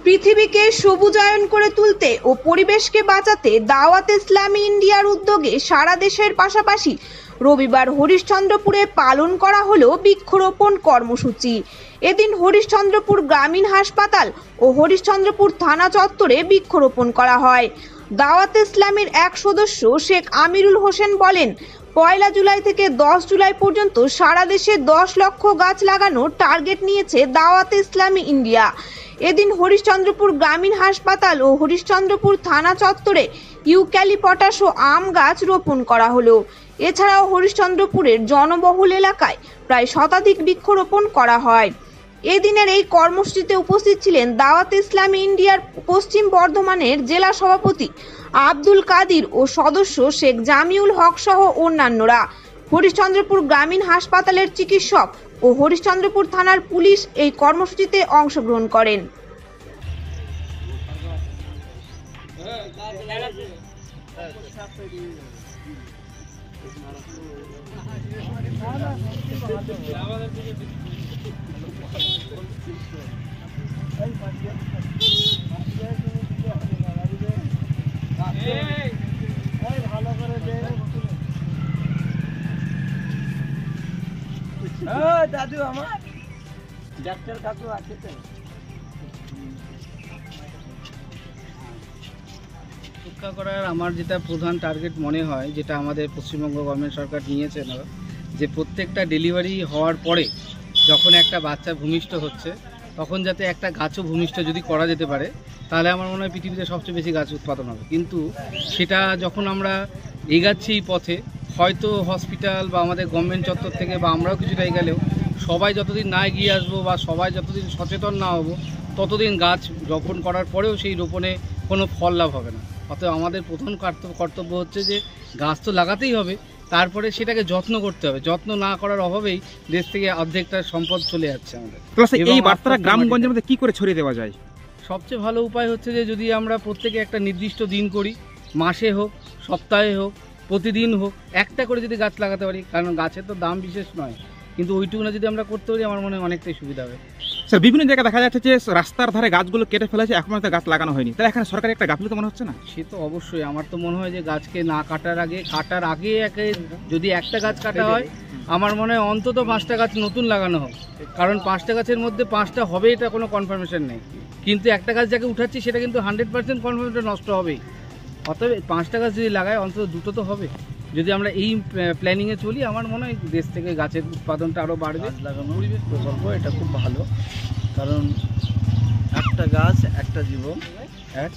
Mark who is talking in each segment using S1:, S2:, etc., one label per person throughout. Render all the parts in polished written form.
S1: পৃথিবীকে সবুজায়ন করে তুলতে ও পরিবেশকে বাঁচাতে দাওয়াত ইসলামী ইন্ডিয়ার উদ্যোগে সারা দেশের পাশাপাশি রবিবার হরিশ্চন্দ্রপুরে পালন করা হলো বৃক্ষরোপণ কর্মসূচি। এদিন হরিশ্চন্দ্রপুর গ্রামীণ হাসপাতাল ও হরিশ্চন্দ্রপুর থানা চত্বরে বৃক্ষরোপণ করা হয়। দাওয়াত ইসলামীর এক সদস্য শেখ আমিরুল হোসেন বলেন, 1 জুলাই থেকে 10 জুলাই পর্যন্ত সারা দেশে 10 লক্ষ গাছ লাগানোর টার্গেট নিয়েছে দাওয়াত ইসলামী ইন্ডিয়া। এদিন হরিশ্চন্দ্রপুর গ্রামীণ হাসপাতাল ও হরিশ্চন্দ্রপুর থানা চত্বরে ইউক্যালিপটাস ও আম গাছ রোপণ করা হলো। এছাড়াও হরিশ্চন্দ্রপুরের জনবহুল এলাকায় প্রায় শতাধিক বৃক্ষরোপণ করা হয়। এদিনের এই কর্মসূচিতে উপস্থিত ছিলেন দাওয়াত ইসলামী ইন্ডিয়ার পশ্চিম বর্ধমানের জেলা সভাপতি আব্দুল কাদির ও সদস্য শেখ জামিউল হক সহ অন্যান্যরা। হরিশ্চন্দ্রপুর গ্রামীণ হাসপাতালের চিকিৎসক ও হরিশ্চন্দ্রপুর থানার পুলিশ এই কর্মসূচিতে অংশগ্রহণ করেন।
S2: দাদু আমার ডাক্তার কাকু আছে তো রক্ষা করার আমার যেটা প্রধান টার্গেট মনে হয়, যেটা আমাদের পশ্চিমবঙ্গ গভর্নমেন্ট সরকার নিয়েছে না, যে প্রত্যেকটা ডেলিভারি হওয়ার পরে যখন একটা বাচ্চা ভূমিষ্ঠ হচ্ছে তখন যাতে একটা গাছও ভূমিষ্ঠ যদি করা যেতে পারে, তাহলে আমার মনে হয় পৃথিবীতে সবচেয়ে বেশি গাছ উৎপাদন হবে। কিন্তু সেটা যখন আমরা এগাচ্ছি এই পথে, হয়তো হসপিটাল বা আমাদের গভর্নমেন্ট চত্বর থেকে বা আমরাও কিছুটা এগোলেও সবাই যতদিন না এগিয়ে আসবো বা সবাই যতদিন সচেতন না হবো, ততদিন গাছ রোপণ করার পরেও সেই রোপণে কোনো ফল লাভ হবে না। অতএব আমাদের প্রধান কর্তব্য হচ্ছে যে গাছ তো লাগাতেই হবে, তারপরে সেটাকে যত্ন করতে হবে। যত্ন না করার অভাবেই দেশ থেকে অর্ধেকটা সম্পদ চলে যাচ্ছে আমাদের।
S3: এই বার্তাটা গ্রামগঞ্জের মধ্যে কি করে ছড়িয়ে দেওয়া যায়?
S2: সবচেয়ে ভালো উপায় হচ্ছে যে যদি আমরা প্রত্যেকে একটা নির্দিষ্ট দিন করি, মাসে হোক, সপ্তাহে হোক, প্রতিদিন হোক, একটা করে যদি গাছ লাগাতে পারি, কারণ গাছের তো দাম বিশেষ নয়, কিন্তু ওইটুকু না যদি আমরা করতে পারি, আমার মনে হয় অনেকটাই সুবিধা হবে।
S3: স্যার, বিভিন্ন জায়গায় দেখা যাচ্ছে যে রাস্তার ধারে গাছগুলো কেটে ফেলেছে, এখন গাছ লাগানো হয়নি, তাহলে এখানে সরকারি একটা গাফিলতি মনে হচ্ছে না?
S2: সে তো অবশ্যই। আমার তো মনে হয় যে গাছকে না কাটার আগে যদি একটা গাছ কাটা হয়, আমার মনে হয় অন্তত 5টা গাছ নতুন লাগানো হোক। কারণ 5টা গাছের মধ্যে 5টা হবে এটা কোনো কনফার্মেশন নেই, কিন্তু একটা গাছ যাকে উঠাচ্ছি সেটা কিন্তু 100% কনফার্মেশন নষ্ট হবেই। অতএব 5টা গাছ যদি লাগায় অন্তত 2টো তো হবে। যদি আমরা এই প্ল্যানিংয়ে চলি, আমার মনে হয় দেশ থেকে গাছের উৎপাদনটা আরও বাড়বে।
S4: গাছ লাগানো পরিবেশ প্রকল্প এটা খুব ভালো, কারণ একটা গাছ একটা জীবন, এক।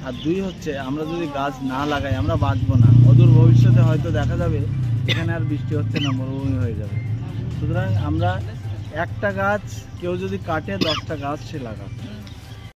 S4: আর 2 হচ্ছে আমরা যদি গাছ না লাগাই আমরা বাঁচবো না। অদূর ভবিষ্যতে হয়তো দেখা যাবে এখানে আর বৃষ্টি হচ্ছে না, মরুভূমি হয়ে যাবে। সুতরাং আমরা একটা গাছ কেউ যদি কাটে 10টা গাছ সে লাগাবে।